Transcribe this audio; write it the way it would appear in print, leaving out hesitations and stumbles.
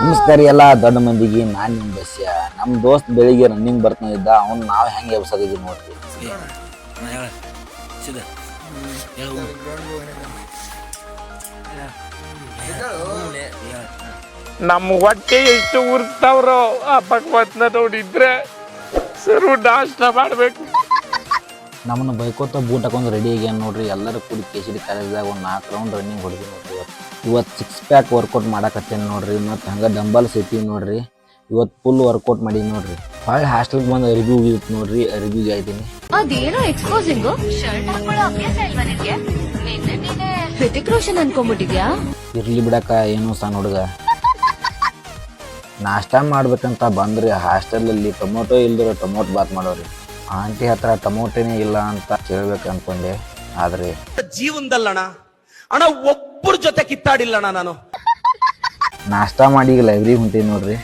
ನಮಸ್ಕಾರ ಎಲ್ಲ ದೊಡ್ಡ ಮಂದಿಗೆ. ನಾನು ನಿಮ್ಮ ಬಸ್ಯ. ನಮ್ಮ ದೋಸ್ತ್ ಬೆಳಿಗ್ಗೆ ರನ್ನಿಂಗ್ ಬರ್ತಾ ಇದ್ದ. ಅವ್ನು ನಾವು ಹೆಂಗೆ ಎಬ್ಸೋದಿದ್ದೀವಿ ನೋಡ್ರಿ. ನಮ್ಮ ಹೊಟ್ಟೆ ಎಷ್ಟು ಉರ್ತಾವ್ರೋ ಆ ಭಗವತ್ನ ನೋಡಿದ್ರೆ ಸರು ನಾಷ್ಟ ಮಾಡ್ಬೇಕು. ನಮ್ಮನ್ನ ಬೈಕೋತ ಬೂಟ್ ಹಾಕೊಂಡು ರೆಡಿ ಆಗ್ಯಾನ ನೋಡ್ರಿ. ಎಲ್ಲರೂ ಕೂಡಿ ಕೇಸರಿ ಕಾಲೇಜ್ದಾಗ ಒಂದು 4 ರೌಂಡ್ ರನ್ನಿಂಗ್ ಹೊಡೆದಿ ನೋಡ್ರಿ. ಇವತ್ತು 6 ಪ್ಯಾಕ್ ವರ್ಕೌಟ್ ಮಾಡಕತ್ತೇನೆ ನೋಡ್ರಿ. ಮತ್ತು ಹಂಗೆ ಡಂಬಲ್ಸ್ ಇಟ್ಟಿವಿ ನೋಡ್ರಿ. ಇವತ್ತು ಫುಲ್ ವರ್ಕೌಟ್ ಮಾಡೀನಿ ನೋಡ್ರಿ. ಹೊಳ್ಳಿ ಹಾಸ್ಟೆಲ್ಗೆ ಬಂದು ಅರಿಬಿ ಇತ್ತು ನೋಡ್ರಿ. ಅರಿಬಿಗೆ ಆಯ್ತೀನಿ. ಅದೇನೋ ಎಕ್ಸ್ಪೋಸಿಂಗು ಶರ್ಟ್ ಹಾಕೊಳ್ಳೋ ಅಭ್ಯಾಸ ಇಲ್ವಾ ನಿನ್ಗೆ? ನೀನೆ ಹೃತಿಕ್ ರೋಷನ್ ಅನ್ಕೊಂಡ್ಬಿಟ್ಟಿದ್ಯಾ? ಇರ್ಲಿ ಬಿಡಕ್ಕ, ಏನು ಸಣ್ಣ ಹುಡುಗ. ನಾಷ್ಟ ಮಾಡ್ಬೇಕಂತ ಬಂದ್ರಿ ಹಾಸ್ಟೆಲಲ್ಲಿ ಟೊಮೊಟೊ ಇಲ್ದಿರೋ ಟೊಮೊಟೊ ಬಾತ್ ಮಾಡೋರಿ. ಆಂಟಿ ಹತ್ರ ಟೊಮೊಟೊನೇ ಇಲ್ಲ ಅಂತ ಕೇಳ್ಬೇಕು ಅನ್ಕೊಂಡೆ. ಆದ್ರೆ ಜೀವನದಲ್ಲಣ್ಣ ಒಬ್ಬರ ಜೊತೆ ಕಿತ್ತಾಡಿಲ್ಲಣ್ಣ ನಾನು. ನಾಷ್ಟ ಮಾಡಿ ಲೈಬ್ರರಿ ಹೊಂಟೀನಿ ನೋಡ್ರಿ.